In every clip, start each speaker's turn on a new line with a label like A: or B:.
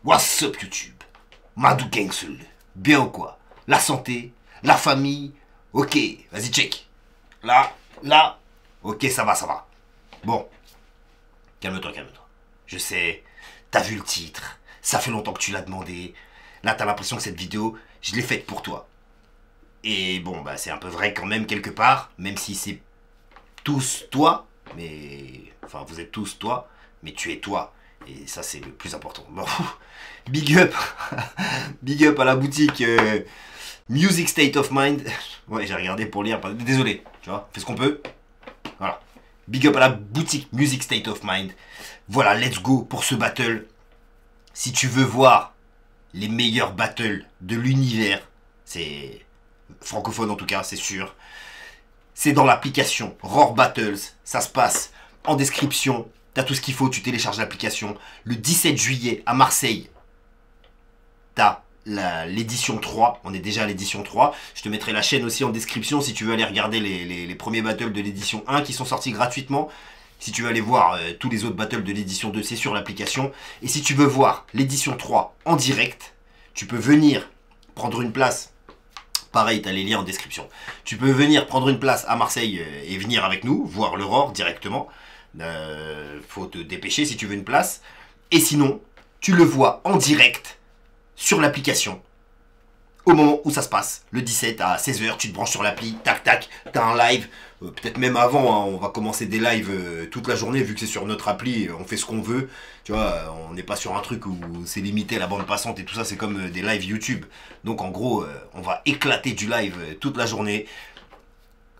A: What's up YouTube? Madou Gangsul. Bien ou quoi? La santé? La famille? Ok, vas-y check. Là. Ok, ça va. Bon. Calme-toi. Je sais, t'as vu le titre. Ça fait longtemps que tu l'as demandé. Là, t'as l'impression que cette vidéo, je l'ai faite pour toi. Et bon, bah c'est un peu vrai quand même quelque part. Même si c'est tous toi. Mais... Enfin, vous êtes tous toi. Mais tu es toi. Et ça, c'est le plus important. Bon, big up. Big up à la boutique Music State of Mind. Ouais, j'ai regardé pour lire. Désolé, tu vois, fais ce qu'on peut. Voilà. Big up à la boutique Music State of Mind. Voilà, let's go pour ce battle. Si tu veux voir les meilleurs battles de l'univers, c'est francophone en tout cas, c'est sûr. C'est dans l'application Roar Battles. Ça se passe en description. T'as tout ce qu'il faut, tu télécharges l'application. Le 17 juillet à Marseille, t'as l'édition 3. On est déjà à l'édition 3. Je te mettrai la chaîne aussi en description si tu veux aller regarder les premiers battles de l'édition 1 qui sont sortis gratuitement. Si tu veux aller voir tous les autres battles de l'édition 2, c'est sur l'application. Et si tu veux voir l'édition 3 en direct, tu peux venir prendre une place. Pareil, t'as les liens en description. Tu peux venir prendre une place à Marseille et venir avec nous, voir le Roar directement. Faut te dépêcher si tu veux une place. Et sinon, tu le vois en direct sur l'application au moment où ça se passe. Le 17 à 16h, tu te branches sur l'appli, tac, t'as un live. Peut-être même avant, hein, on va commencer des lives toute la journée, vu que c'est sur notre appli, on fait ce qu'on veut. Tu vois, on n'est pas sur un truc où c'est limité à la bande passante et tout ça, c'est comme des lives YouTube. Donc en gros, on va éclater du live toute la journée.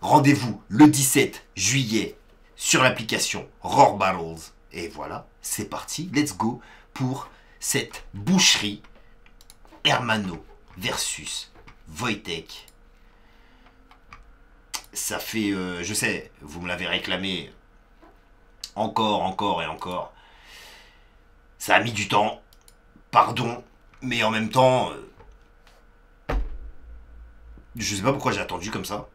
A: Rendez-vous le 17 juillet sur l'application Roar Battles. Et voilà, c'est parti, let's go pour cette boucherie. Hermano versus Wojtek. Ça fait, je sais, vous me l'avez réclamé encore et encore. Ça a mis du temps, pardon, mais en même temps, je sais pas pourquoi j'ai attendu comme ça.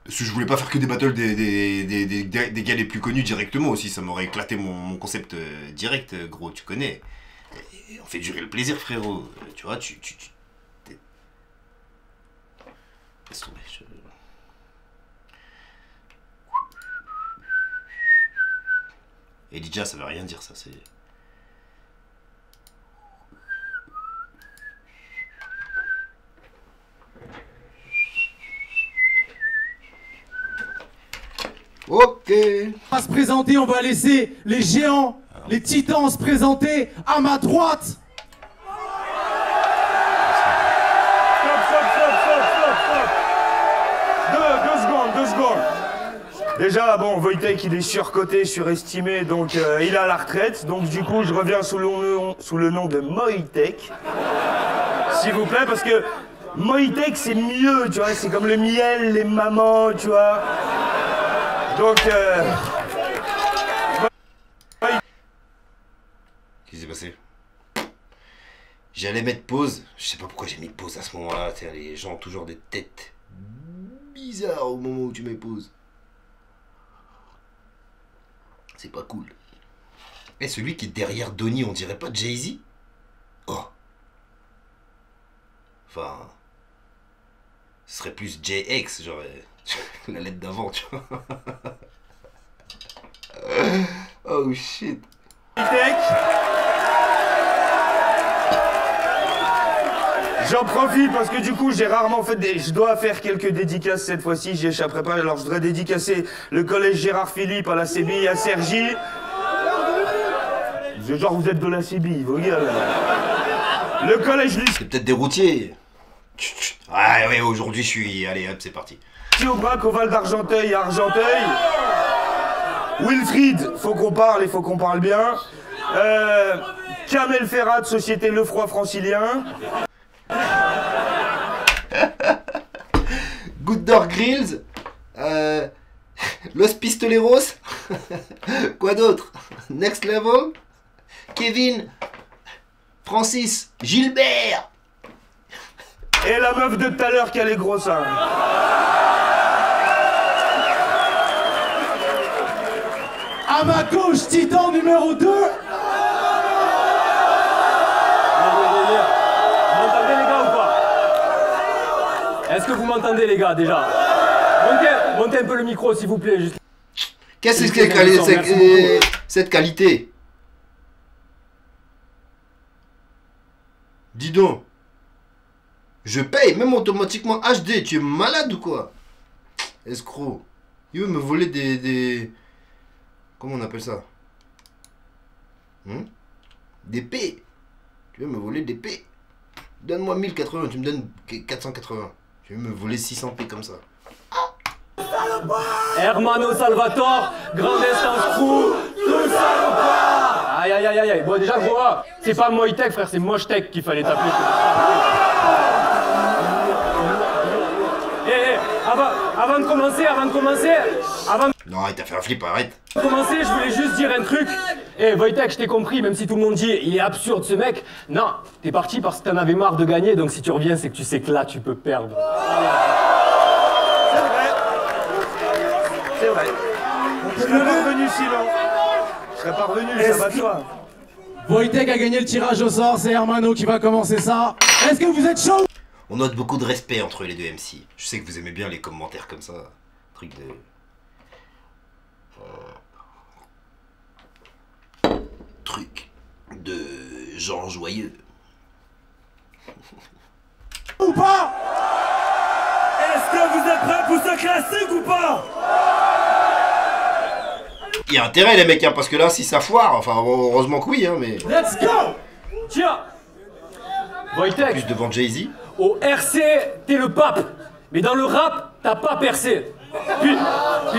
A: Parce que je voulais pas faire que des battles des gars les plus connus directement aussi, ça m'aurait éclaté mon concept direct, gros, tu connais. Et on fait durer le plaisir, frérot, tu vois, laisse tomber, Elijah, ça veut rien dire, ça, c'est... Ok.
B: On va se présenter, on va laisser les géants, les titans se présenter à ma droite.
C: Stop. Deux secondes. Déjà, bon, Wojtek, il est surcoté, surestimé, donc il est à la retraite. Donc du coup, je reviens sous le nom de Moïtek. S'il vous plaît, parce que Moïtek, c'est mieux, tu vois, c'est comme le miel, les mamans, tu vois. Donc,
A: Qu'est-ce qui s'est passé? J'allais mettre pause. Je sais pas pourquoi j'ai mis pause à ce moment-là. Les gens ont toujours des têtes bizarres au moment où tu mets pause. C'est pas cool. Et celui qui est derrière Donnie, on dirait pas Jay-Z? Oh. Enfin... Ce serait plus JX, genre... la lettre d'avant, tu vois. Oh shit.
C: J'en profite parce que du coup j'ai rarement fait je dois faire quelques dédicaces cette fois-ci, j'y échapperai pas. Alors je voudrais dédicacer le collège Gérard Philippe à la CBI, à Cergy. Genre vous êtes de la CBI, vos gars là. Le collège
A: C'est peut-être des routiers. Ouais, aujourd'hui je suis... Allez hop, c'est parti.
C: Au bac au Val d'Argenteuil à Argenteuil. Wilfried, faut qu'on parle, il faut qu'on parle bien. Kamel Ferrat, Société Lefroy Francilien.
A: Good Door Grills. Los Pistoleros. Quoi d'autre? Next Level. Kevin. Francis. Gilbert.
C: Et la meuf de tout à l'heure qui a les gros seins.
B: À ma gauche, titan numéro 2.
D: Est-ce que vous m'entendez, les gars, déjà? Montez un peu le micro, s'il vous plaît. Juste.
A: Qu'est-ce que c'est cette qualité? Dis donc. Je paye, même automatiquement HD. Tu es malade ou quoi? Escroc. Il veut me voler des... Comment on appelle ça? Des P. Tu veux me voler des P. Donne-moi 1080, tu me donnes 480. Tu veux me voler 600 P comme ça.
D: Hermano Salvatore, grande instance crew, tout salopard. Aïe aïe aïe aïe. Bon déjà gros, c'est pas Moïtech frère, c'est Mochtech qu'il fallait t'appeler. Avant de commencer,
A: Non, arrête, t'as fait un flip, arrête.
D: je voulais juste dire un truc. Wojtek, je t'ai compris, même si tout le monde dit il est absurde ce mec. Non, t'es parti parce que t'en avais marre de gagner, donc si tu reviens, c'est que tu sais que là, tu peux perdre.
C: C'est vrai. Je serais pas revenu sinon. Je serais pas revenu, ça va de soi.
B: Wojtek a gagné le tirage au sort, c'est Hermano qui va commencer ça. Est-ce que vous êtes chaud?
A: On note beaucoup de respect entre les deux MC. Je sais que vous aimez bien les commentaires comme ça. Truc de... Truc de gens joyeux.
B: Ou pas?
C: Est-ce que vous êtes prêts pour ce classique ou pas?
A: Il y a intérêt les mecs, hein, parce que là si ça foire, enfin heureusement que oui, hein, mais...
B: Let's go!
D: Tiens Wojtek,
A: Plus devant Jay-Z.
D: au RC, t'es le pape. Mais dans le rap, t'as pas percé. Puis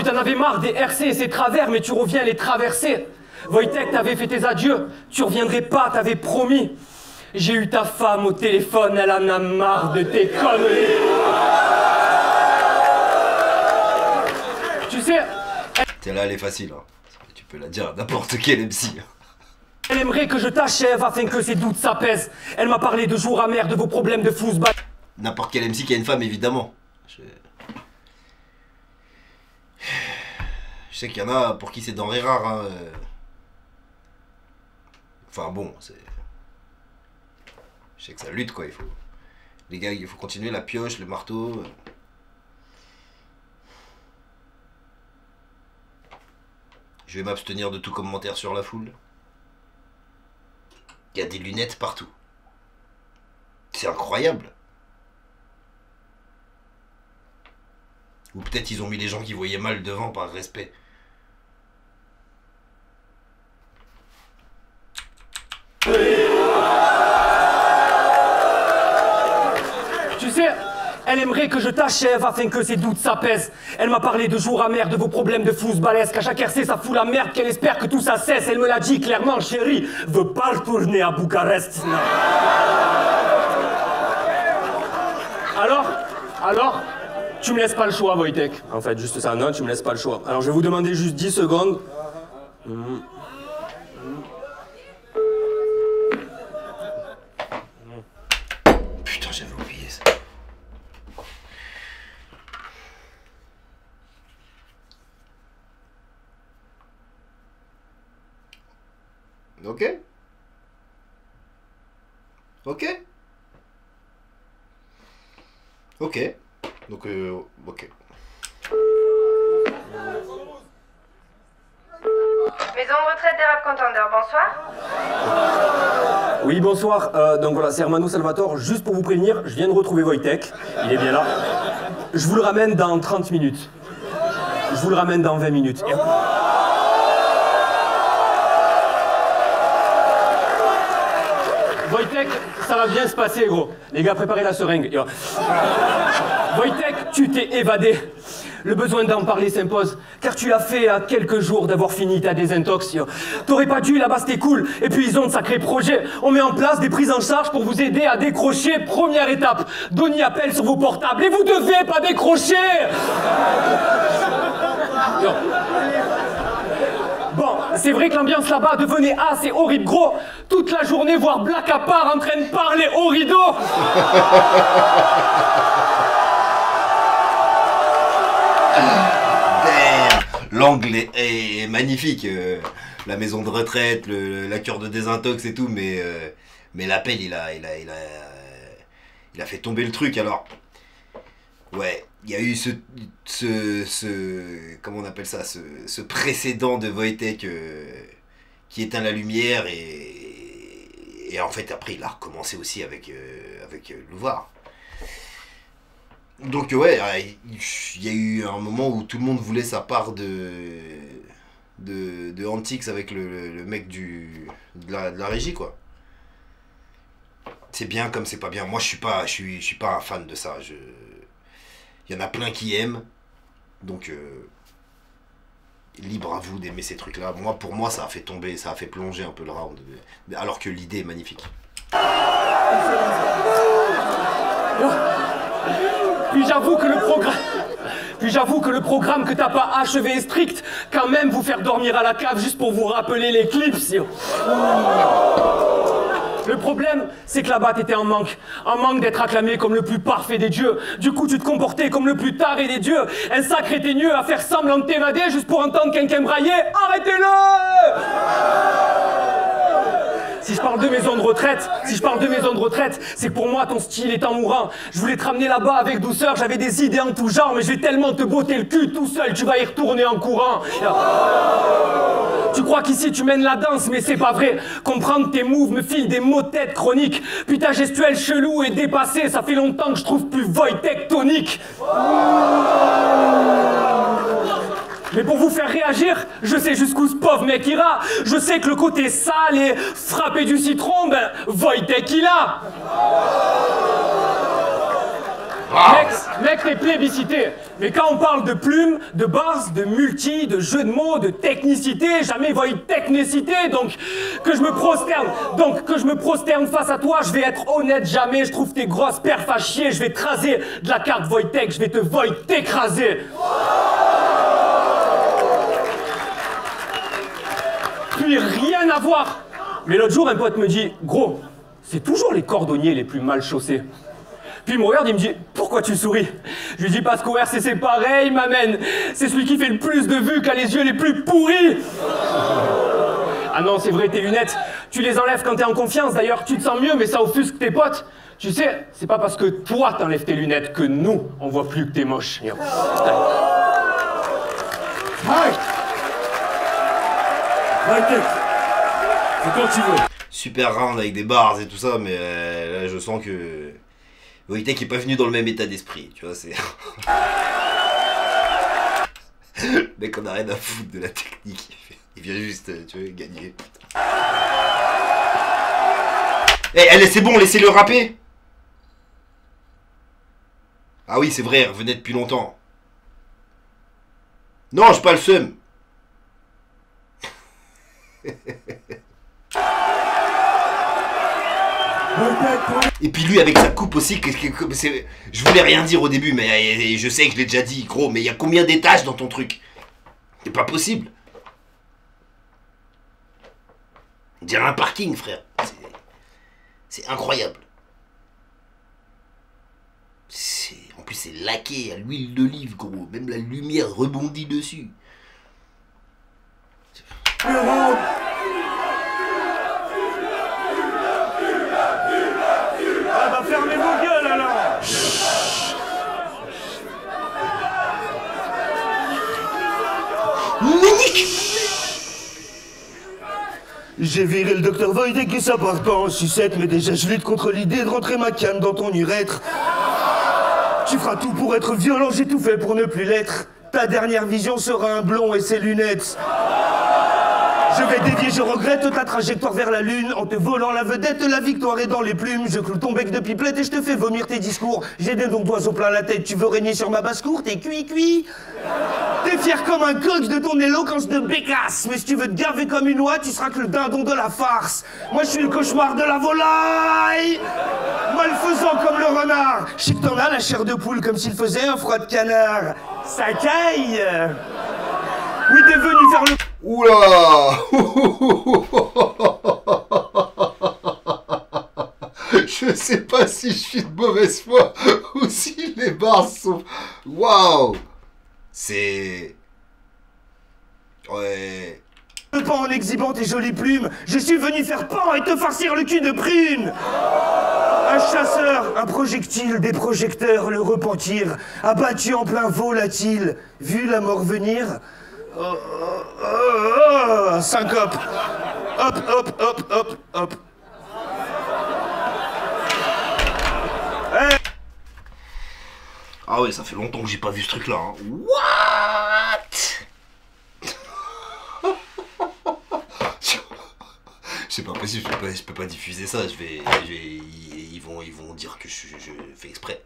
D: t'en avais marre des RC et ses travers, mais tu reviens les traverser. Wojtek, t'avais fait tes adieux. Tu reviendrais pas, t'avais promis. J'ai eu ta femme au téléphone, elle en a marre de tes conneries. Tu sais,
A: Celle-là elle est facile, hein. Tu peux la dire à n'importe quel MC.
D: elle aimerait que je t'achève afin que ses doutes s'apaisent. Elle m'a parlé de jours amers, de vos problèmes de football.
A: N'importe quel MC qui a une femme, évidemment. Je sais qu'il y en a pour qui c'est denrée rare. Hein. Enfin bon, c'est... Je sais que ça lutte quoi, il faut... Les gars, il faut continuer la pioche, le marteau... Je vais m'abstenir de tout commentaire sur la foule. Il y a des lunettes partout. C'est incroyable. Ou peut-être ils ont mis les gens qui voyaient mal devant par respect.
D: Tu sais, elle aimerait que je t'achève afin que ses doutes s'apaisent. Elle m'a parlé de jours amers, de vos problèmes de footballesque. À chaque RC, ça fout la merde, qu'elle espère que tout ça cesse. Elle me l'a dit clairement, chérie, veut pas retourner à Bucarest. Non. Alors, tu me laisses pas le choix, Wojtek. En fait, juste ça, non, tu me laisses pas le choix. Alors, je vais vous demander juste 10 secondes.
A: Putain, j'avais oublié ça. Ok. Ok. Ok. Donc, ok.
E: Maison de retraite des Rap Contenders, bonsoir.
D: Oui, bonsoir. Donc voilà, c'est Hermano Salvatore. Juste pour vous prévenir, je viens de retrouver Wojtek. Il est bien là. Je vous le ramène dans 30 minutes. Je vous le ramène dans 20 minutes. Wojtek, ça va bien se passer, gros. Les gars, préparez la seringue. Wojtek, tu t'es évadé. Le besoin d'en parler s'impose, car tu l'as fait à quelques jours d'avoir fini ta désintox. T'aurais pas dû, là-bas c'était cool. Et puis ils ont de sacrés projets. On met en place des prises en charge pour vous aider à décrocher. Première étape, Donny appelle sur vos portables et vous devez pas décrocher. Bon, c'est vrai que l'ambiance là-bas devenait assez horrible, gros. Toute la journée, voir Black à part en train de parler au rideau.
A: L'angle est magnifique. La maison de retraite, la cure de désintox et tout, mais l'appel, il a fait tomber le truc. Alors, Ouais, il y a eu comment on appelle ça, ce précédent de Wojtek qui éteint la lumière et en fait après il a recommencé aussi avec Louvard. Donc ouais, il y a eu un moment où tout le monde voulait sa part de Antix avec le mec de la régie, quoi. C'est bien comme c'est pas bien. Moi je suis pas un fan de ça. Il y en a plein qui aiment. Donc libre à vous d'aimer ces trucs là. Pour moi ça a fait tomber, ça a fait plonger un peu le round. Alors que l'idée est magnifique.
D: Puis j'avoue que le programme que t'as pas achevé est strict. Quand même vous faire dormir à la cave juste pour vous rappeler les clips. Le problème, c'est que là-bas t'étais en manque d'être acclamé comme le plus parfait des dieux. Du coup, tu te comportais comme le plus taré des dieux. Un sacré teigneux à faire semblant de t'évader juste pour entendre quelqu'un brailler. Arrêtez-le! Si je parle de maison de retraite, c'est que pour moi ton style est en mourant. Je voulais te ramener là-bas avec douceur, j'avais des idées en tout genre, mais je vais tellement te botter le cul tout seul, tu vas y retourner en courant. Tu crois qu'ici tu mènes la danse, mais c'est pas vrai. Comprendre tes moves me file des maux de tête chroniques. Puis ta gestuelle chelou et dépassée, ça fait longtemps que je trouve plus Wojtek tonique. Mais pour vous faire réagir, je sais jusqu'où ce pauvre mec ira. Je sais que le côté sale et frappé du citron, ben, Wojtek il a. Mec, t'es plébiscité. Mais quand on parle de plumes, de bars, de multi, de jeux de mots, de technicité, jamais Wojtek-nécité. Donc, que je me prosterne face à toi, je vais être honnête jamais. Je trouve tes grosses perfs à chier, je vais te raser de la carte Wojtek, je vais te Wojtek-raser. Puis rien à voir. Mais l'autre jour, un pote me dit, gros, c'est toujours les cordonniers les plus mal chaussés. Puis il me regarde, il me dit, pourquoi tu souris? Je lui dis, parce qu'au RC c'est pareil, m'amène. C'est celui qui fait le plus de vues qui a les yeux les plus pourris. Ah non, c'est vrai, tes lunettes, tu les enlèves quand t'es en confiance. D'ailleurs, tu te sens mieux, mais ça offusque tes potes. Tu sais, c'est pas parce que toi t'enlèves tes lunettes que nous, on voit plus que t'es moche.
B: Hey! Wojtek, c'est quand tu veux.
A: Super round avec des bars et tout ça, mais là je sens que Wojtek est pas venu dans le même état d'esprit, tu vois, c'est... Le mec, on a rien à foutre de la technique, il vient juste, tu vois, gagner. Eh, allez, c'est bon, laissez-le rapper. Ah oui, c'est vrai, revenez depuis longtemps. Non, j'ai pas le seum. Et puis lui avec sa coupe aussi, je voulais rien dire au début, mais je sais que je l'ai déjà dit, gros, mais il y a combien d'étages dans ton truc? C'est pas possible. On dirait un parking, frère. C'est incroyable. En plus c'est laqué à l'huile d'olive, gros. Même la lumière rebondit dessus.
C: Ah bah fermez vos gueules alors.
A: Monique!
C: J'ai viré le docteur Wojtek et ça part pas en sucette, mais déjà je lutte contre l'idée de rentrer ma canne dans ton urètre. Tu feras tout pour être violent, j'ai tout fait pour ne plus l'être. Ta dernière vision sera un blond et ses lunettes. Je vais dévier, je regrette ta trajectoire vers la lune. En te volant la vedette, la victoire est dans les plumes. Je cloue ton bec de pipelette et je te fais vomir tes discours. J'ai des dons d'oiseaux plein la tête, tu veux régner sur ma basse-cour, t'es cuit. T'es fier comme un coach de ton éloquence de bécasse. Mais si tu veux te gaver comme une oie, tu seras que le dindon de la farce. Moi je suis le cauchemar de la volaille, malfaisant comme le renard. Je sais que t'en as la chair de poule comme s'il faisait un froid de canard. Ça caille. Oui, t'es venu faire le...
A: Oula! Je sais pas si je suis de mauvaise foi ou si les barres sont... Waouh! C'est... Ouais...
C: Pas en exhibant tes jolies plumes, je suis venu faire pan et te farcir le cul de prune. Un chasseur, un projectile, des projecteurs, le repentir, abattu en plein vol a-t-il vu la mort venir? Syncope. Hop, hop, hop, hop, hop.
A: Ah ouais, ça fait longtemps que j'ai pas vu ce truc-là. Hein. What? C'est pas possible, je peux pas diffuser ça. Ils vont dire que je fais exprès.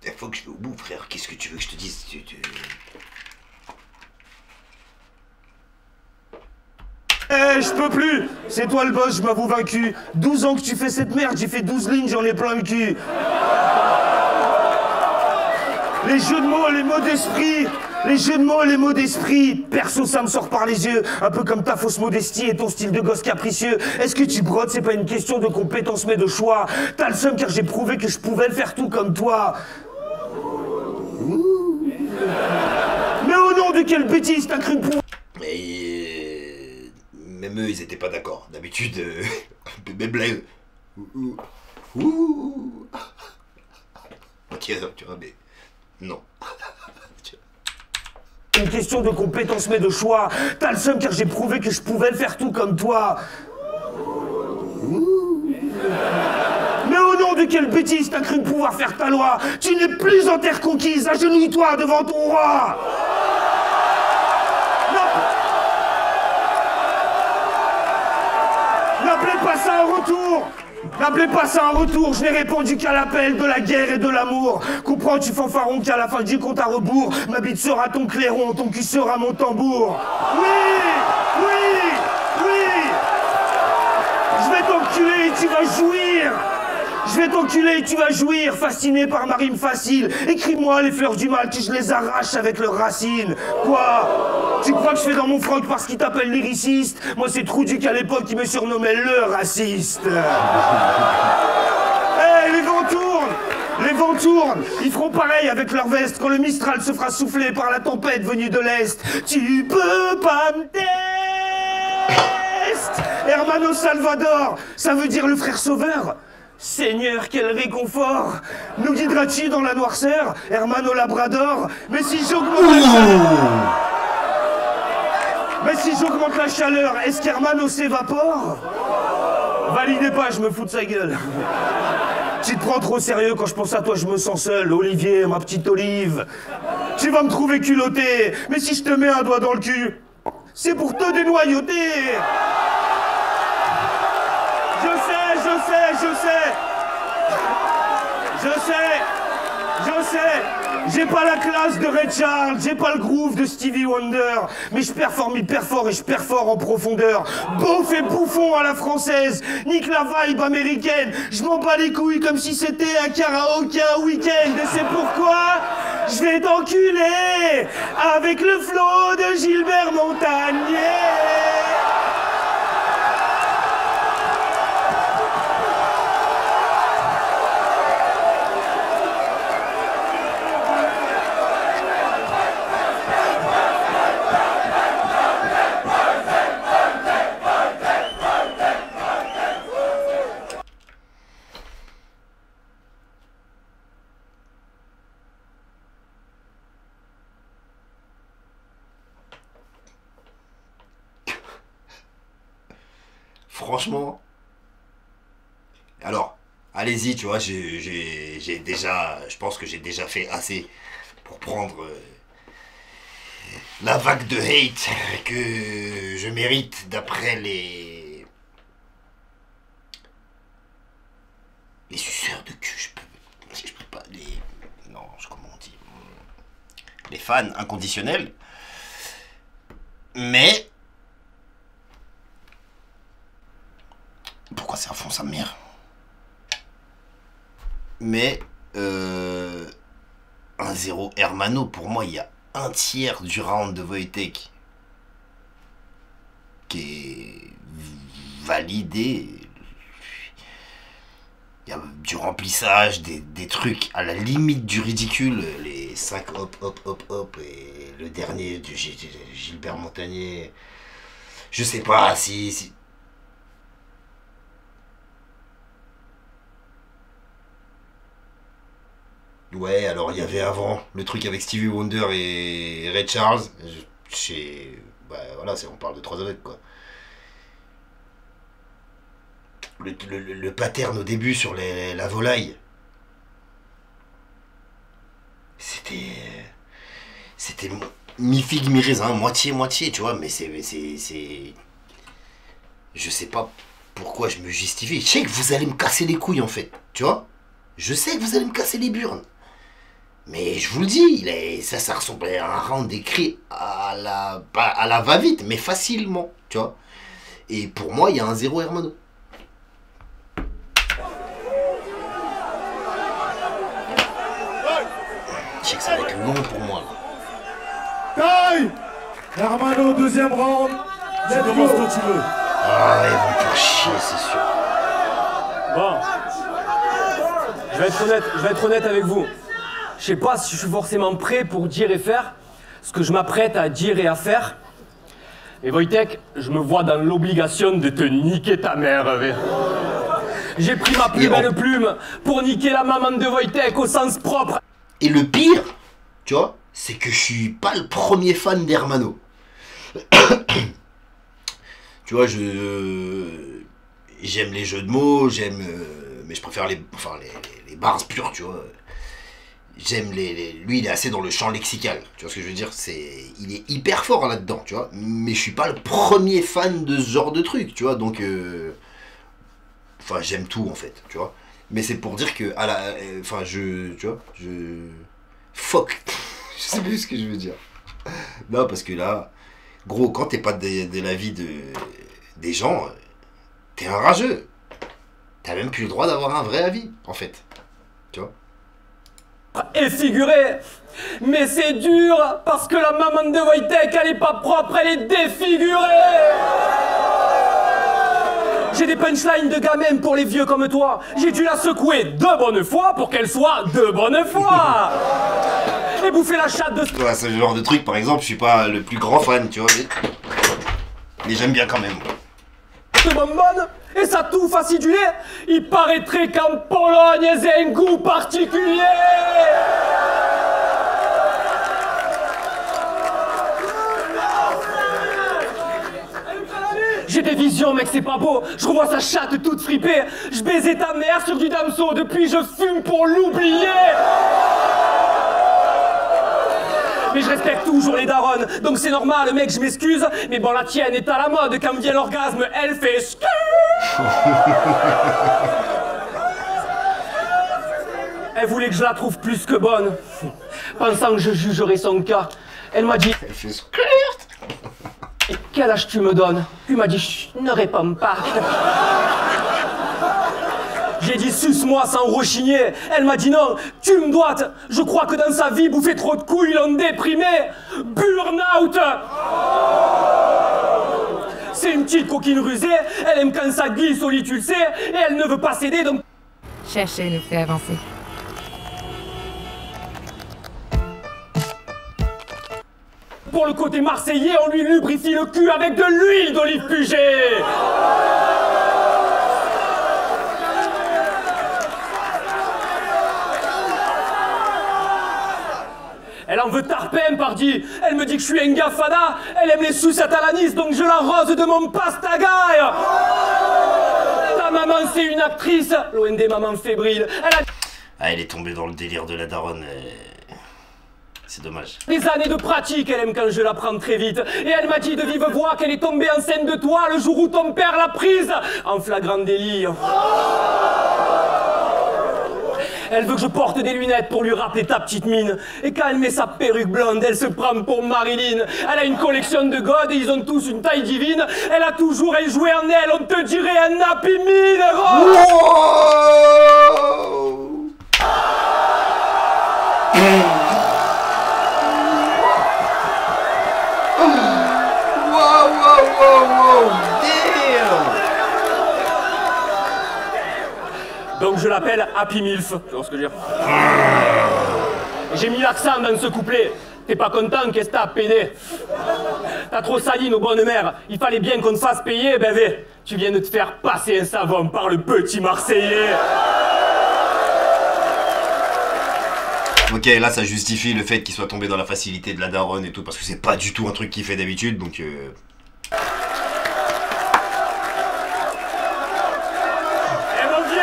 A: Il faut que je vais au bout, frère. Qu'est-ce que tu veux que je te dise?
C: Je peux plus. C'est toi le boss, je m'avoue vaincu. 12 ans que tu fais cette merde, j'ai fait 12 lignes, j'en ai plein le cul. Les jeux de mots, les mots d'esprit. Les jeux de mots, les mots d'esprit. Perso, ça me sort par les yeux. Un peu comme ta fausse modestie et ton style de gosse capricieux. Est-ce que tu brodes? C'est pas une question de compétence mais de choix. T'as le seum car j'ai prouvé que je pouvais faire tout comme toi. Mais au nom de quelle bêtise t'as cru pouvoir?
A: Mais même eux, ils étaient pas d'accord. D'habitude, bébé blé. Tiens, tu vois, mais non.
C: Une question de compétence mais de choix. T'as le seum car j'ai prouvé que je pouvais faire tout comme toi. Mais au nom de quelle bêtise t'as cru pouvoir faire ta loi? Tu n'es plus en terre conquise, agenouille-toi devant ton roi. N'appelez pas ça un retour. N'appelez pas ça un retour, je n'ai répondu qu'à l'appel de la guerre et de l'amour. Comprends, tu fanfaron qu'à la fin du compte à rebours, ma bite sera ton clairon, ton cul sera mon tambour. Oui, oui, oui. Je vais t'enculer et tu vas jouir. Je vais t'enculer et tu vas jouir, fasciné par ma rime facile. Écris-moi les fleurs du mal que je les arrache avec leurs racines. Quoi? Tu crois que je fais dans mon froc parce qu'ils t'appellent lyriciste? Moi c'est Trouduc à l'époque qui me surnommait le raciste. Hey, les vents tournent! Les vents tournent! Ils feront pareil avec leur veste quand le Mistral se fera souffler par la tempête venue de l'Est. Tu peux pas me tester! Hermano Salvador, ça veut dire le frère sauveur? Seigneur, quel réconfort! Nous guideras-tu dans la noirceur, Hermano Labrador? Mais si j'augmente la chaleur... Mais si j'augmente la chaleur, est-ce qu'Hermano s'évapore? Validez pas, je me fous de sa gueule. Tu te prends trop sérieux, quand je pense à toi, je me sens seul. Olivier, ma petite Olive. Tu vas me trouver culotté, mais si je te mets un doigt dans le cul, c'est pour te dénoyauter. Je sais, j'ai pas la classe de Ray Charles, j'ai pas le groove de Stevie Wonder, mais je performe hyper fort et je perfore en profondeur. Beauf et bouffon à la française, nique la vibe américaine, je m'en bats les couilles comme si c'était un karaoké un week-end, et c'est pourquoi je vais t'enculer avec le flow de Gilbert Montagnier.
A: Franchement, alors, allez-y, tu vois, j'ai déjà, je pense que j'ai déjà fait assez pour prendre la vague de hate que je mérite d'après les suceurs de cul, je peux pas, non, comment on dit, les fans inconditionnels, mais pourquoi c'est un fond sa mère? Mais 1-0 Hermano, pour moi il y a un tiers du round de Wojtek qui est validé. Il y a du remplissage, des trucs à la limite du ridicule. Les 5 hop, hop, hop, hop. Et le dernier du Gilbert Montagnier. Je sais pas si... Ouais, alors il y avait avant le truc avec Stevie Wonder et Ray Charles. Bah voilà, on parle de 3 honnêtes quoi. Le pattern au début sur la volaille. C'était mi-figue, mi-raisin, moitié-moitié, tu vois, mais c'est... Je sais pas pourquoi je me justifie. Je sais que vous allez me casser les couilles en fait, tu vois. Je sais que vous allez me casser les burnes. Mais je vous le dis, ça ressemblait à un round écrit à la va-vite, mais facilement, tu vois. Et pour moi, il y a un 0 Hermano. Je sais que ça va être long pour moi, là.
B: Taille Hermano, deuxième round.
C: Tu commences quand tu veux.
A: Ah, ils vont me faire chier, c'est sûr.
D: Bon. Je vais être honnête avec vous. Je sais pas si je suis forcément prêt pour dire et faire ce que je m'apprête à dire et à faire. Et Wojtek, je me vois dans l'obligation de te niquer ta mère. J'ai pris ma plus belle plume pour niquer la maman de Wojtek au sens propre.
A: Et le pire, tu vois, c'est que je suis pas le premier fan d'Hermano. Tu vois, j'aime les jeux de mots, mais je préfère les bars purs, tu vois. J'aime lui, il est assez dans le champ lexical, tu vois ce que je veux dire, il est hyper fort là-dedans, tu vois, mais je suis pas le premier fan de ce genre de truc, tu vois, donc enfin j'aime tout en fait, tu vois, mais c'est pour dire que fuck, je sais plus ce que je veux dire. Non, parce que là, gros, quand t'es pas de l'avis des gens, t'es un rageux, t'as même plus le droit d'avoir un vrai avis, en fait, tu vois.
D: Et figuré, mais c'est dur parce que la maman de Wojtek elle est pas propre, elle est défigurée. J'ai des punchlines de gamin pour les vieux comme toi. J'ai dû la secouer de bonne foi pour qu'elle soit de bonne foi. Et bouffer la chatte de...
A: Ouais, ce genre de truc, par exemple, je suis pas le plus grand fan, tu vois, mais j'aime bien quand même.
D: De bonbonne et ça touffe acidulé. Il paraîtrait qu'en Pologne, elles aient un goût particulier. J'ai des visions, mec, c'est pas beau. Je revois sa chatte toute fripée. Je baisais ta mère sur du damso. Depuis, je fume pour l'oublier. Mais je respecte toujours les daronnes, donc c'est normal, mec, je m'excuse. Mais bon, la tienne est à la mode. Quand vient l'orgasme, elle fait skrrr. Elle voulait que je la trouve plus que bonne. Pensant que je jugerais son cas, elle m'a dit...
A: Elle fait squirt.
D: Et quel âge tu me donnes? Puis m'a dit, chut, ne réponds pas. J'ai dit suce-moi sans rechigner. Elle m'a dit non, tu me doites. Je crois que dans sa vie, bouffer trop de couilles l'ont déprimé. Burn-out. C'est une petite coquine rusée. Elle aime quand ça glisse au lit, tu le sais. Et elle ne veut pas céder, donc...
F: Chercher nous fait avancer.
D: Pour le côté marseillais, on lui lubrifie le cul avec de l'huile d'olive pugée. Elle en veut tarpin, pardi. Elle me dit que je suis un gafada. Elle aime les sucettes à l'anis, donc je l'arrose de mon pastagaille. Ta maman, c'est une actrice. Loin des mamans fébriles.
A: Elle est tombée dans le délire de la daronne. C'est dommage.
D: Des années de pratique, elle aime quand je la prends très vite. Et elle m'a dit de vive voix qu'elle est tombée enceinte de toi le jour où ton père l'a prise. En flagrant délit. Elle veut que je porte des lunettes pour lui rappeler ta petite mine. Et quand elle met sa perruque blonde, elle se prend pour Marilyn. Elle a une collection de godes et ils ont tous une taille divine. Elle a toujours un jouet en elle, on te dirait un Happy Meal. Donc Donc je l'appelle Happy Milf. Tu vois ce que je veux dire? J'ai mis l'accent dans ce couplet. T'es pas content, qu'est-ce que t'as, pédé? T'as trop sali nos bonnes mères. Il fallait bien qu'on te fasse payer, bébé. Tu viens de te faire passer un savon par le petit Marseillais.
A: Ok, là ça justifie le fait qu'il soit tombé dans la facilité de la daronne et tout, parce que c'est pas du tout un truc qu'il fait d'habitude, donc
C: Eh mon vieux,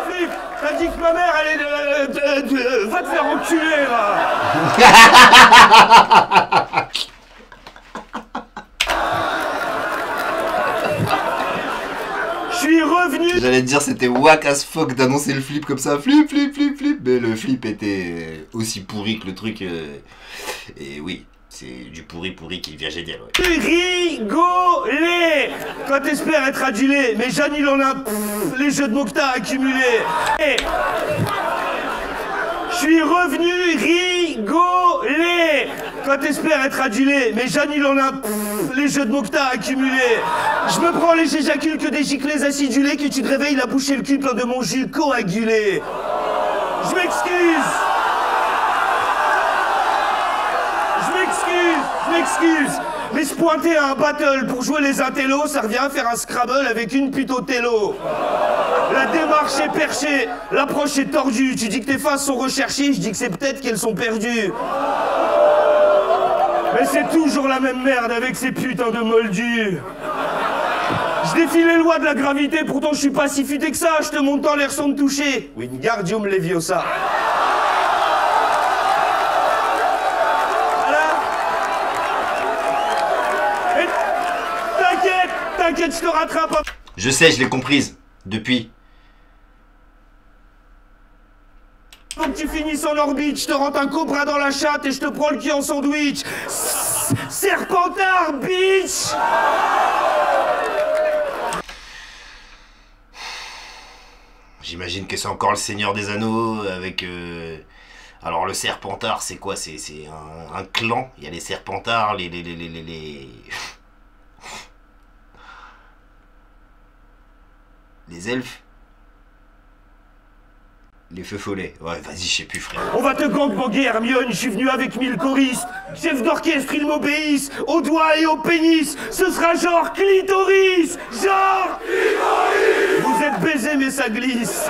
C: flip. T'as dit que ma mère, elle est... va te faire enculer, là. Je suis revenu.
A: J'allais te dire c'était whack as fuck d'annoncer le flip comme ça, flip, mais le flip était aussi pourri que le truc, et oui, c'est du pourri qui devient génial, ouais.
C: Rigoler quand t'espères être adulé, mais Jeanne il en a les jeux de mots que t'as accumulés. Et je suis revenu rigoler quand t'espères être adulé, mais Jeanne il en a les jeux de mots que t'as accumulés. Je me prends les j'éjacule que des giclées acidulées, que tu te réveilles la bouche et le cul plein de mon jus coagulé. Je m'excuse. Mais se pointer à un battle pour jouer les intellos, ça revient à faire un Scrabble avec une pute au télo. La démarche est perchée, l'approche est tordue. Tu dis que tes faces sont recherchées, je dis que c'est peut-être qu'elles sont perdues. Mais c'est toujours la même merde avec ces putains de moldus. Je défie les lois de la gravité, pourtant je suis pas si futé que ça. Je te monte dans l'air sans me toucher. Wingardium Leviosa. T'inquiète, je te rattrape.
A: Je sais, je l'ai comprise, depuis.
C: Faut que tu finisses en orbite, je te rentre un cobra dans la chatte et je te prends le cul en sandwich. Serpentard, bitch.
A: J'imagine que c'est encore le Seigneur des Anneaux avec... Alors le Serpentard, c'est quoi? C'est un clan. Il y a les Serpentards, les... Les elfes. Les feux follets. Ouais, vas-y, je sais plus, frère.
C: On va te gangbanger, Hermione, je suis venu avec 1000 choristes. Chef d'orchestre, ils m'obéissent. Au doigt et au pénis, ce sera genre clitoris. Genre clitoris. Vous êtes baisés, mais ça glisse.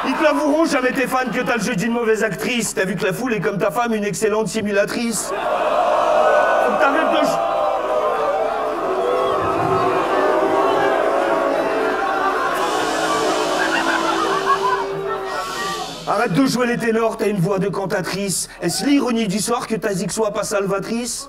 C: Ils te l'avoueront, jamais tes fans, que t'as le jeu d'une mauvaise actrice. T'as vu que la foule est comme ta femme, une excellente simulatrice. Faut que t'arrêtes de... Arrête de jouer les ténors, t'as une voix de cantatrice. Est-ce l'ironie du sort que ta zig soit pas salvatrice?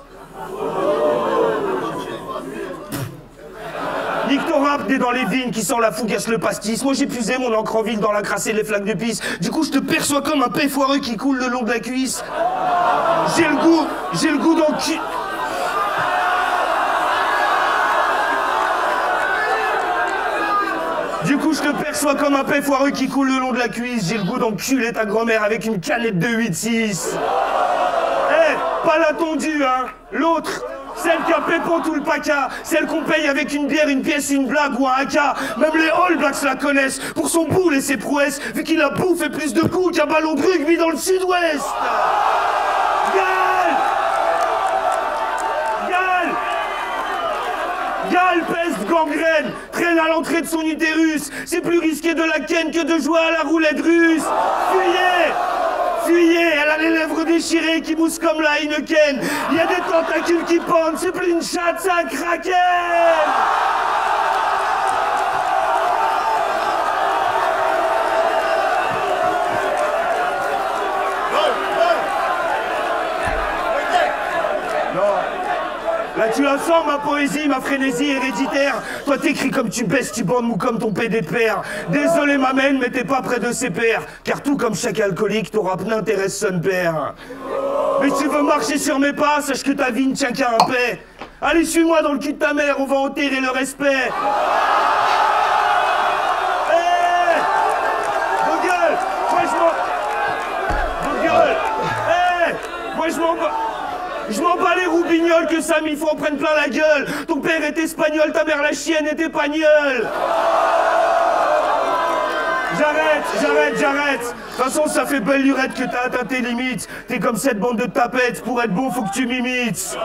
C: Nique ton rap, t'es dans les vignes qui sent la fougasse le pastis. Moi j'ai puisé mon encre en ville dans la crasse et les flaques de pisse. Du coup je te perçois comme un paix foireux qui coule le long de la cuisse. J'ai le goût dans le cul. Du coup, je te perçois comme un paix foireux qui coule le long de la cuisse. J'ai le goût d'enculer ta grand-mère avec une canette de 8-6. Eh, pas la tondue, hein. L'autre, celle qui a pépon tout le paca. Celle qu'on paye avec une bière, une pièce, une blague ou un haka. Même les All Blacks la connaissent pour son boule et ses prouesses. Vu qu'il a bouffé plus de coups qu'un ballon de rugby dans le sud-ouest. Gale, peste, gangrène, traîne à l'entrée de son utérus. C'est plus risqué de la ken que de jouer à la roulette russe. Fuyez, elle a les lèvres déchirées qui moussent comme la Heineken. Il y a des tentacules qui pendent, c'est plus une chatte, c'est un kraken. Là tu la sens ma poésie, ma frénésie héréditaire. Toi t'écris comme tu baisses, tu bandes mou comme ton PD de père. Désolé ma mène, mais t'es pas près de ses pairs. Car tout comme chaque alcoolique, ton rap n'intéresse son père. Mais si tu veux marcher sur mes pas, sache que ta vie ne tient qu'à un paix. Allez suis-moi dans le cul de ta mère, on va enterrer le respect. Vos gueules, moi je m'en... Vos gueules, moi je m'en bats... Je m'en bats les roubignoles que Samy faut en prenne plein la gueule. Ton père est espagnol, ta mère la chienne est épagnole. J'arrête. De toute façon, ça fait belle lurette que t'as atteint tes limites. T'es comme cette bande de tapettes, pour être bon, faut que tu m'imites.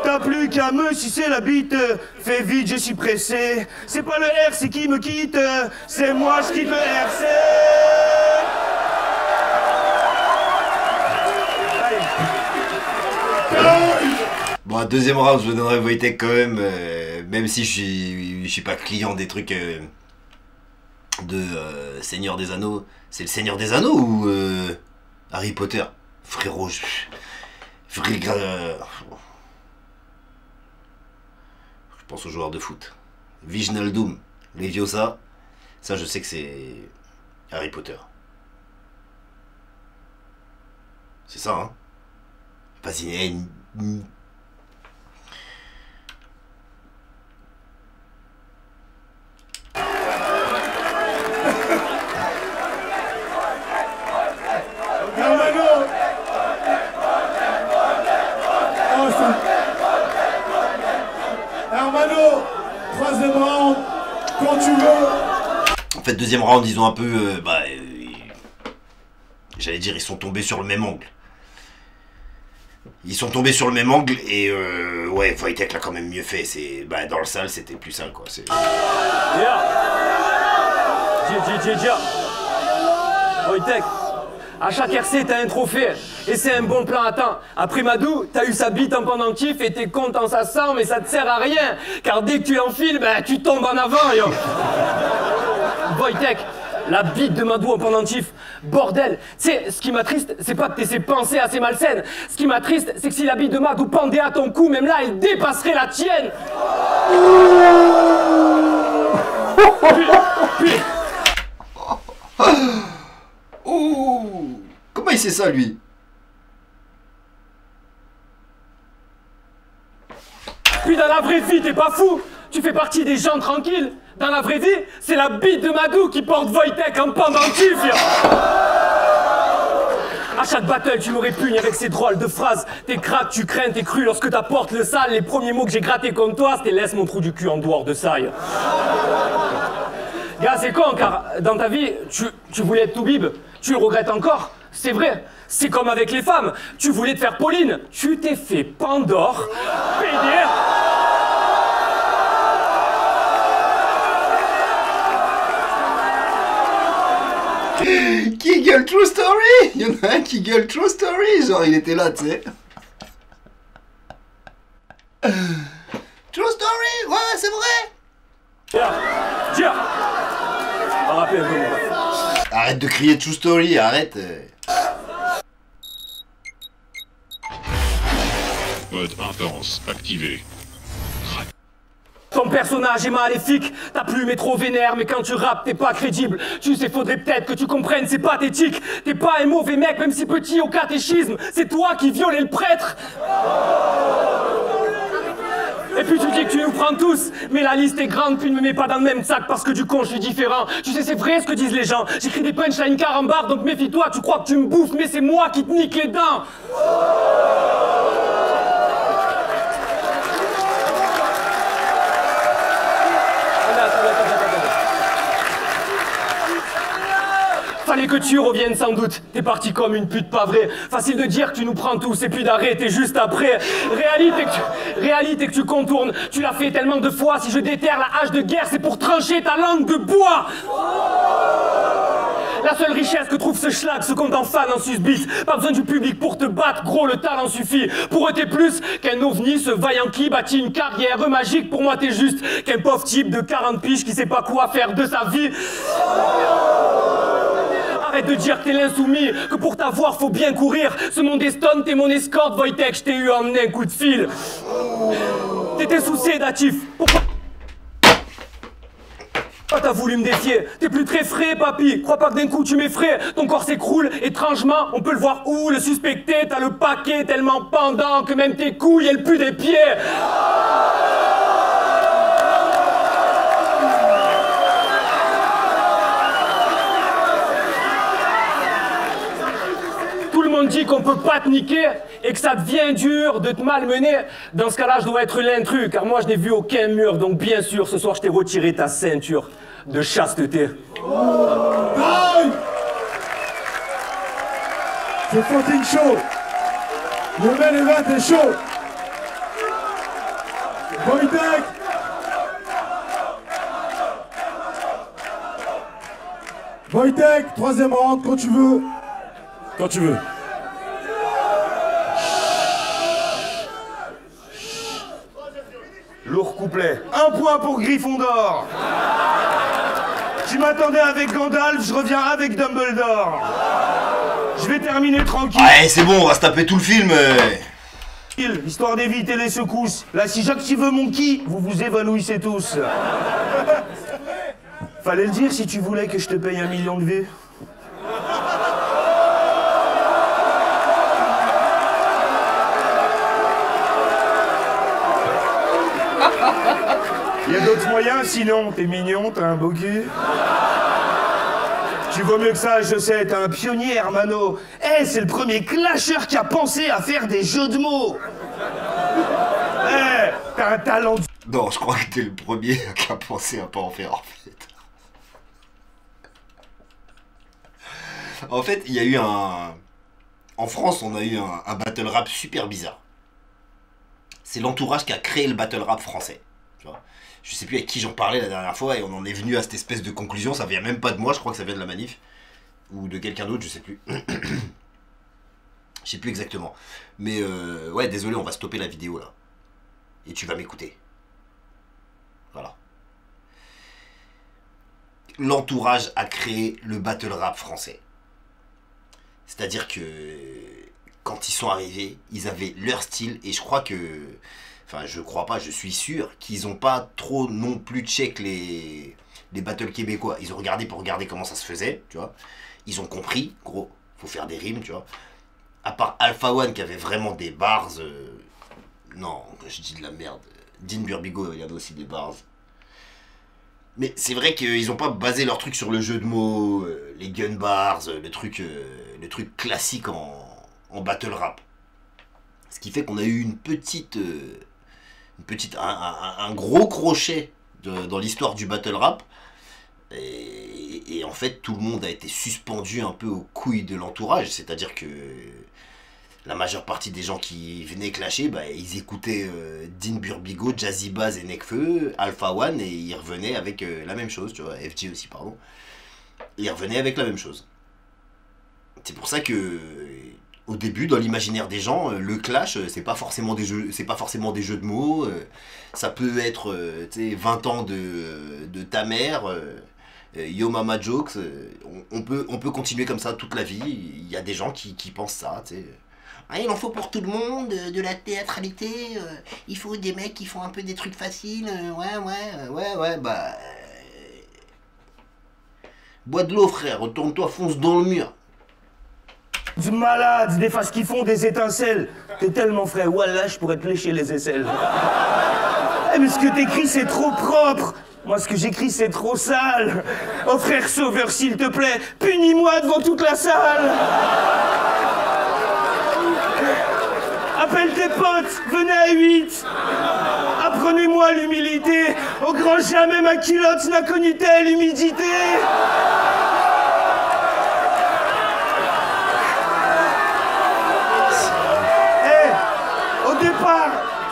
C: T'as plus qu'à me sucer la bite. Fais vite, je suis pressé. C'est pas le RC qui me quitte, c'est moi, je quitte le RC.
A: Bon, un deuxième round, je donnerai Wojtek quand même, même si je suis pas client des trucs de Seigneur des Anneaux. C'est le Seigneur des Anneaux ou Harry Potter? Frérot, je pense aux joueurs de foot. Wijnaldum, Leviosa, ça je sais que c'est Harry Potter. C'est ça, hein? Vas-y,
B: Hermano, troisième round, quand tu veux.
A: En fait, deuxième round, ils ont un peu... j'allais dire, ils sont tombés sur le même angle. Ils sont tombés sur le même angle et ouais, Wojtek l'a quand même mieux fait. C'est dans le sale, c'était plus sale quoi.
D: Wojtek, à chaque RC, t'as un trophée. Et c'est un bon plan à temps. Après Madou, t'as eu sa bite en pendentif et t'es content ça sent, mais ça te sert à rien. Car dès que tu l'enfiles, tu tombes en avant, yo. Wojtek, la bite de Madou en pendentif, bordel. Tu sais, ce qui m'attriste, c'est pas que t'aies ces pensées assez malsaines. Ce qui m'attriste, c'est que si la bite de Madou pendait à ton cou, même là, elle dépasserait la tienne.
A: Oh, comment il sait ça lui?
D: Puis dans la vraie vie, t'es pas fou. Tu fais partie des gens tranquilles. Dans la vraie vie, c'est la bite de Madou qui porte Wojtek en pendentif. À chaque battle, tu me répugnes avec ces drôles de phrases. T'es crack, tu crains, t'es cru lorsque t'apportes le sale. Les premiers mots que j'ai grattés comme toi, c'était laisse mon trou du cul en dehors de ça. Gars, c'est con, car dans ta vie, tu voulais être toubib. Tu le regrettes encore. C'est vrai. C'est comme avec les femmes. Tu voulais te faire Pauline. Tu t'es fait Pandore. Pédère.
A: Qui gueule True Story? Il y en a un qui gueule True Story. Genre, il était là, tu sais. True Story? Ouais, c'est vrai.
D: Tiens. Rappelez un peu, mon pote.
A: Arrête de crier True Story, arrête.
G: Mode intense activé.
D: Ton personnage est maléfique, ta plume est trop vénère, mais quand tu rappes, t'es pas crédible. Tu sais, faudrait peut-être que tu comprennes, c'est pathétique. T'es pas un mauvais mec, même si petit au catéchisme. C'est toi qui violais le prêtre. Et puis tu dis que tu nous prends tous, mais la liste est grande, puis ne me mets pas dans le même sac parce que du con je suis différent. Tu sais, c'est vrai ce que disent les gens. J'écris des punchlines carambar, donc méfie-toi, tu crois que tu me bouffes, mais c'est moi qui te nique les dents. Fallait que tu reviennes sans doute, t'es parti comme une pute pas vraie. Facile de dire que tu nous prends tous et puis d'arrêter juste après. Réalité que tu contournes, tu l'as fait tellement de fois. Si je déterre la hache de guerre, c'est pour trancher ta langue de bois. La seule richesse que trouve ce schlag, ce compte en fan en susbite. Pas besoin du public pour te battre, gros, le talent suffit. Pour eux t'es plus qu'un ovni, ce vaillant qui bâtit une carrière magique. Pour moi t'es juste qu'un pauvre type de 40 piges qui sait pas quoi faire de sa vie. Arrête de dire que t'es l'insoumis, que pour t'avoir faut bien courir. Ce monde est stone, t'es mon escorte, Wojtek, je t'ai eu en un coup de fil. T'étais sous sédatif, pourquoi t'as voulu me défier? T'es plus très frais, papy. Crois pas que d'un coup tu m'effraies. Ton corps s'écroule, étrangement, on peut le voir où? Le suspecté, t'as le paquet tellement pendant que même tes couilles, elles puent des pieds. Tout le monde dit qu'on peut pas te niquer et que ça devient dur de te malmener, dans ce cas-là, je dois être l'intrus, car moi je n'ai vu aucun mur, donc bien sûr, ce soir je t'ai retiré ta ceinture de chasteté.
B: Aïe! C'est fucking chaud! Le main event est chaud! Wojtek! Wojtek, troisième round, quand tu veux. Quand tu veux.
C: Lourd couplet. 1 point pour Gryffondor. Tu m'attendais avec Gandalf, je reviens avec Dumbledore. Je vais terminer tranquille.
A: Ouais, c'est bon, on va se taper tout le film.
C: Histoire d'éviter les secousses. Là, si j'active mon ki, vous vous évanouissez tous. Fallait le dire si tu voulais que je te paye 1 million de vues. Y a d'autres moyens, sinon t'es mignon, t'as un beau cul. Tu vaux mieux que ça, je sais, t'es un pionnier, Hermano. Eh, c'est le premier clasher qui a pensé à faire des jeux de mots. Eh, t'as un talent de...
A: Non, je crois que t'es le premier qui a pensé à pas en faire, en fait. En fait, il y a eu un... En France, on a eu un battle rap super bizarre. C'est l'entourage qui a créé le battle rap français. Tu vois, je sais plus avec qui j'en parlais la dernière fois et on en est venu à cette espèce de conclusion. Ça vient même pas de moi, je crois que ça vient de la manif. Ou de quelqu'un d'autre, je sais plus. Je sais plus exactement. Mais ouais, désolé, on va stopper la vidéo là. Et tu vas m'écouter. Voilà. L'entourage a créé le battle rap français. C'est-à-dire que quand ils sont arrivés, ils avaient leur style et je crois que... Enfin, je crois pas, je suis sûr qu'ils ont pas trop non plus check les battles québécois. Ils ont regardé pour regarder comment ça se faisait, tu vois. Ils ont compris, gros, faut faire des rimes, tu vois. À part Alpha One qui avait vraiment des bars... Non, je dis de la merde. Dean Burbigo, il y avait aussi des bars. Mais c'est vrai qu'ils n'ont pas basé leur truc sur le jeu de mots, les gun bars, le truc classique en battle rap. Ce qui fait qu'on a eu un gros crochet dans l'histoire du battle rap. Et en fait, tout le monde a été suspendu un peu aux couilles de l'entourage. C'est-à-dire que la majeure partie des gens qui venaient clasher, bah, ils écoutaient Dean Burbigo, Jazzy Bass et Nekfeu, Alpha One, et ils revenaient avec la même chose, tu vois, FG aussi, pardon. Ils revenaient avec la même chose. C'est pour ça que, au début, dans l'imaginaire des gens, le clash, c'est pas forcément des jeux de mots, ça peut être, tu sais, 20 ans de ta mère, Yo Mama Jokes, on peut continuer comme ça toute la vie, il y a des gens qui pensent ça, tu sais. Ah, il en faut pour tout le monde, de la théâtralité, il faut des mecs qui font un peu des trucs faciles, ouais, bah... bois de l'eau, frère, retourne-toi, fonce dans le mur.
C: Du malade, des faces qui font des étincelles. T'es tellement frais, voilà, je pourrais te lécher les aisselles. Eh, mais ce que t'écris, c'est trop propre. Moi, ce que j'écris, c'est trop sale. Oh, frère sauveur, s'il te plaît, punis-moi devant toute la salle. Appelle tes potes, venez à 8. Apprenez-moi l'humilité. Au grand jamais ma culotte n'a connu telle humidité.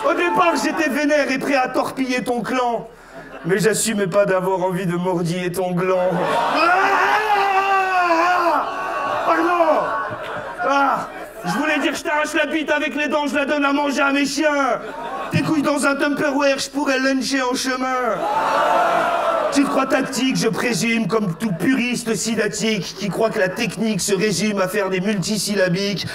C: Au départ, j'étais vénère et prêt à torpiller ton clan. Mais j'assumais pas d'avoir envie de mordiller ton gland. Pardon. Je voulais dire je t'arrache la bite avec les dents, je la donne à manger à mes chiens. Tes couilles dans un Tupperware, je pourrais luncher en chemin. Tu te crois tactique, je présume, comme tout puriste sidatique qui croit que la technique se résume à faire des multisyllabiques.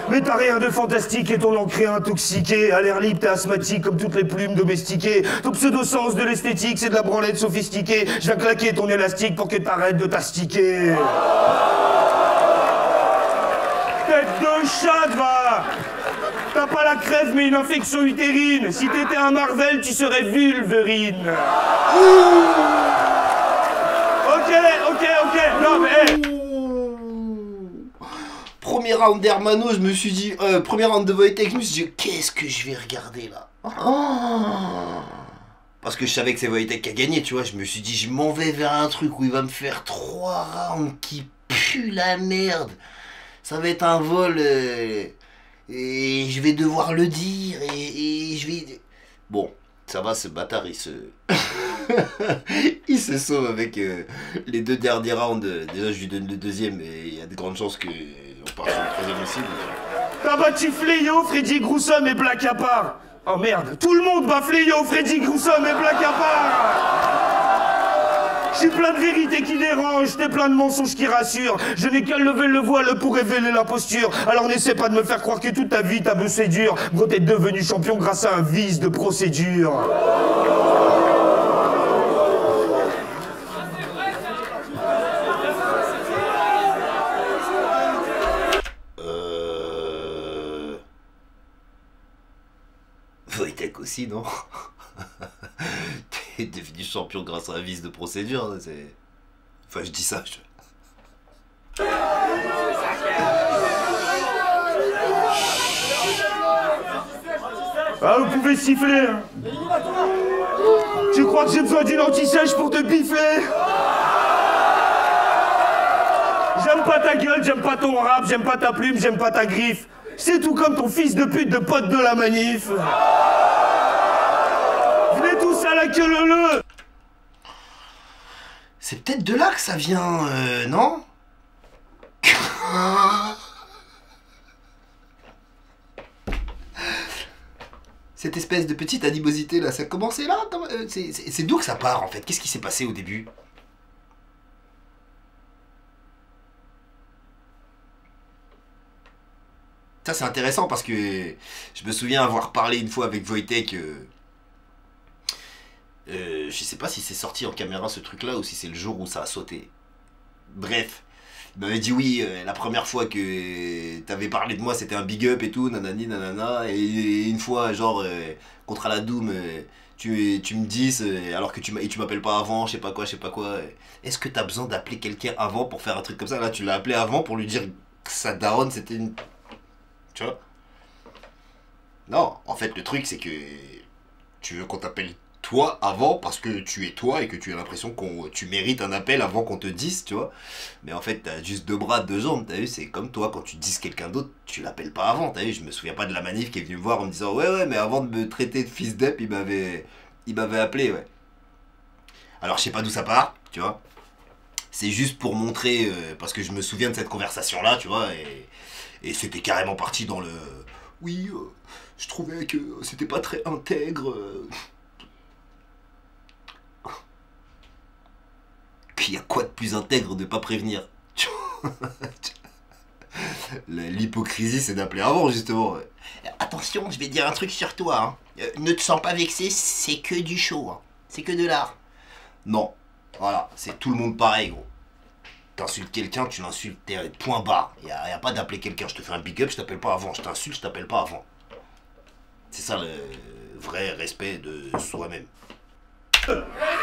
C: Mais t'as rien de fantastique et ton encré intoxiqué. À l'air libre, t'es asthmatique comme toutes les plumes domestiquées. Ton pseudo-sens de l'esthétique, c'est de la branlette sophistiquée. Je viens claquer ton élastique pour que t'arrêtes de t'astiquer. Tête de chatte, va! T'as pas la crève, mais une infection utérine. Si t'étais un Marvel, tu serais Vulverine. Ok. Non, mais... Hey.
A: premier round d'Hermano, je me suis dit, premier round de Wojtek, je me suis dit, qu'est-ce que je vais regarder là? Parce que je savais que c'est Wojtek qui a gagné, tu vois. Je me suis dit, je m'en vais vers un truc où il va me faire 3 rounds qui puent la merde. Ça va être un vol et je vais devoir le dire et je vais... Bon, ça va, ce bâtard, il se... il se sauve avec les 2 derniers rounds. Déjà, je lui donne le deuxième et il y a de grandes chances qu'on part sur le troisième aussi.
C: T'as battu Fléau, Freddy Groussom et Black à part. Oh merde, tout le monde bat Fléau, Freddy Groussom et Black à part. J'ai plein de vérités qui dérangent, t'es plein de mensonges qui rassurent. Je n'ai qu'à lever le voile pour révéler la posture. Alors n'essaie pas de me faire croire que toute ta vie t'as bossé dur. Gros, t'es devenu champion grâce à un vice de procédure.
A: Wojtek aussi, non? T'es devenu champion grâce à un vice de procédure, c'est... Enfin, je dis ça,
C: Ah, vous pouvez siffler, hein. Tu crois que j'ai besoin d'une anti-sèche pour te bifler? J'aime pas ta gueule, j'aime pas ton rap, j'aime pas ta plume, j'aime pas ta griffe. C'est tout comme ton fils de pute de pote de la manif. Venez tous à la queue leu.
A: C'est peut-être de là que ça vient, non? Cette espèce de petite animosité là, ça a commencé là? C'est d'où que ça part en fait? Qu'est-ce qui s'est passé au début? Ça c'est intéressant parce que je me souviens avoir parlé une fois avec Wojtek. Je sais pas si c'est sorti en caméra ce truc là ou si c'est le jour où ça a sauté. Bref, il m'avait dit oui, la première fois que t'avais parlé de moi c'était un big up et tout, nanani nanana. Et une fois, genre, contre la Doom, tu me dis, alors que tu m'appelles pas avant, je sais pas quoi. Est-ce que t'as besoin d'appeler quelqu'un avant pour faire un truc comme ça? Là, tu l'as appelé avant pour lui dire que sa daronne c'était une. Tu vois? Non, en fait, le truc, c'est que tu veux qu'on t'appelle toi avant parce que tu es toi et que tu as l'impression que tu mérites un appel avant qu'on te dise, tu vois? Mais en fait, t'as juste 2 bras, 2 jambes, t'as vu? C'est comme toi, quand tu dises quelqu'un d'autre, tu l'appelles pas avant, t'as vu? Je me souviens pas de la manif qui est venue me voir en me disant ouais, mais avant de me traiter de fils d'up, il m'avait appelé, ouais. Alors, je sais pas d'où ça part, tu vois? C'est juste pour montrer, parce que je me souviens de cette conversation-là, tu vois, et c'était carrément parti dans le... Oui, je trouvais que c'était pas très intègre. Puis y a quoi de plus intègre de pas prévenir? L'hypocrisie, c'est d'appeler avant, justement. Attention, je vais dire un truc sur toi. Hein. Ne te sens pas vexé, c'est que du show. Hein. C'est que de l'art. Non. Voilà, c'est tout le monde pareil, gros. T'insultes quelqu'un, tu l'insultes, point barre. Y a pas d'appeler quelqu'un, je te fais un big up, je t'appelle pas avant. Je t'insulte, je t'appelle pas avant. C'est ça le vrai respect de soi-même.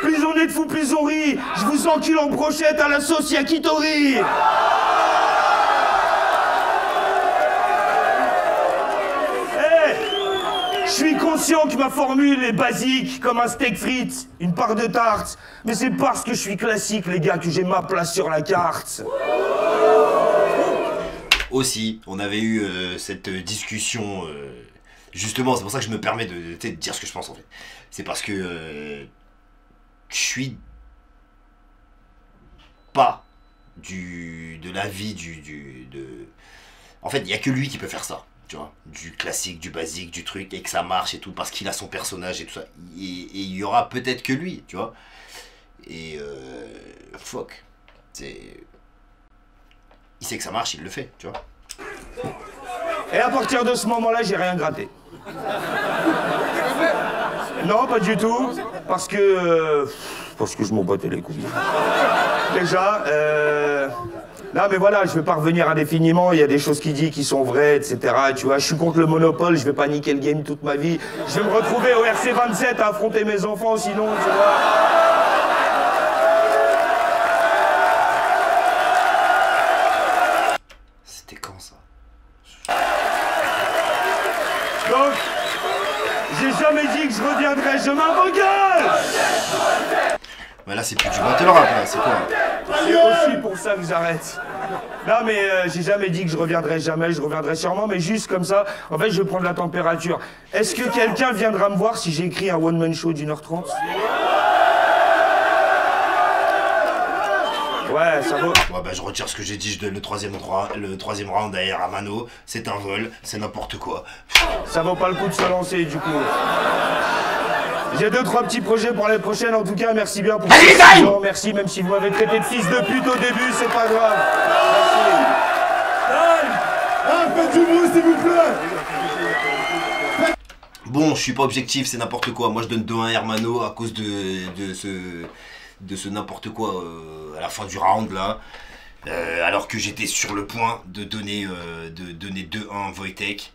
C: Plus on est de fous, plus on rit. Je vous encule en brochette à la sauce yakitori. Je suis conscient que ma formule est basique, comme un steak frites, une part de tarte. Mais c'est parce que je suis classique, les gars, que j'ai ma place sur la carte.
A: Aussi, on avait eu cette discussion... justement, c'est pour ça que je me permets de dire ce que je pense, en fait. C'est parce que... je suis... pas de l'avis En fait, il n'y a que lui qui peut faire ça. Tu vois, du classique, du basique, du truc, et que ça marche et tout, parce qu'il a son personnage et tout ça. Et il y aura peut-être que lui, tu vois. Et fuck. Il sait que ça marche, il le fait, tu vois.
C: Et à partir de ce moment-là, j'ai rien gratté. Non, pas du tout. Parce que je m'en battais les couilles. Déjà, non mais voilà, je vais pas revenir indéfiniment, il y a des choses qu'il dit qui sont vraies, etc. Tu vois, je suis contre le monopole, je vais pas niquer le game toute ma vie. Je vais me retrouver au RC27 à affronter mes enfants sinon, tu vois.
A: C'était quand ça?
C: je reviendrai, je m'invoque.
A: Mais là, c'est plus du battle rap, là, c'est quoi?
C: C'est aussi pour ça que j'arrête. Non, mais j'ai jamais dit que je reviendrai jamais, je reviendrai sûrement, mais juste comme ça, en fait, je vais prendre la température. Est-ce que quelqu'un viendra me voir si j'ai écrit un one-man show d'1h30? Ouais, ça vaut.
A: Ouais, bah, je retire ce que j'ai dit, je donne le troisième round derrière à Mano. C'est un vol, c'est n'importe quoi.
C: Ça vaut pas le coup de se lancer, du coup. J'ai 2-3 petits projets pour l'année prochaine, en tout cas, merci bien pour ce temps. Merci, même si vous m'avez traité de fils de pute au début, c'est pas grave. Merci.
B: Faites du bruit, s'il vous plaît.
A: Bon, je suis pas objectif, c'est n'importe quoi. Moi, je donne 2-1 à Hermano à cause de ce n'importe quoi à la fin du round, là. Alors que j'étais sur le point de donner 2-1 Wojtek.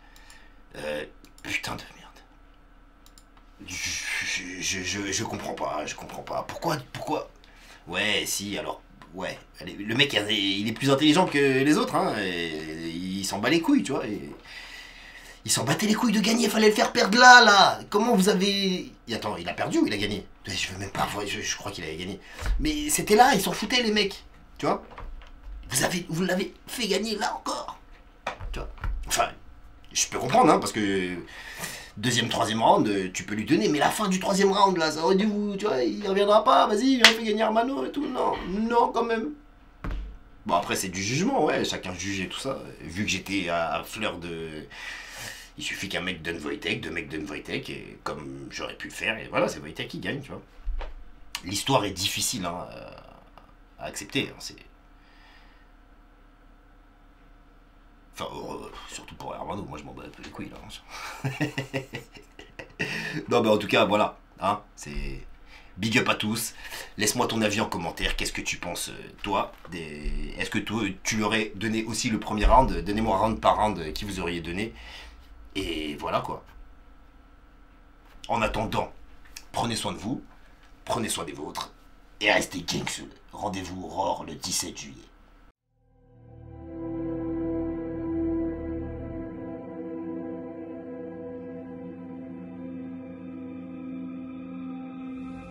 A: Putain de merde. Je comprends pas, Pourquoi? Ouais, si, alors, ouais. Allez, le mec, il est plus intelligent que les autres, hein. Il s'en bat les couilles, tu vois. Il s'en battait les couilles de gagner, fallait le faire perdre là. Comment vous avez... Attends, il a perdu ou il a gagné? Je veux même pas voir, je crois qu'il avait gagné. Mais c'était là, ils s'en foutaient, les mecs. Tu vois? Vous l'avez fait gagner là encore. Tu vois? Enfin, je peux comprendre, hein, parce que... Deuxième, troisième round, tu peux lui donner, mais la fin du troisième round, là, ça aurait dû vous... Tu vois, il reviendra pas, vas-y, viens, fais gagner Hermano et tout. Non, quand même. Bon, après, c'est du jugement, ouais, chacun juge et tout ça. Vu que j'étais à fleur de... Il suffit qu'un mec donne Wojtek, deux mecs donnent Wojtek, et comme j'aurais pu le faire, et voilà, c'est Wojtek qui gagne, tu vois. L'histoire est difficile, hein, à accepter, hein, c'est... Enfin, surtout pour Hermano, moi je m'en bats un peu les couilles là. Non mais en tout cas, voilà, hein, c'est big up à tous. Laisse-moi ton avis en commentaire, qu'est-ce que tu penses, toi Est-ce que toi, tu leur aurais donné aussi le premier round? Donnez-moi round par round qui vous auriez donné. Et voilà quoi. En attendant, prenez soin de vous, prenez soin des vôtres, et restez gangsters. Rendez-vous Aurore le 17 juillet.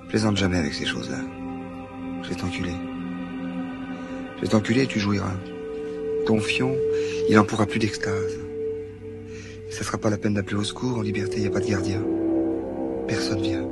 H: Plaisante jamais avec ces choses-là. Je vais t'enculer. Je vais t'enculer et tu jouiras. Ton fion, il en pourra plus d'extase. Et ça sera pas la peine d'appeler au secours, en liberté, y a pas de gardien. Personne vient.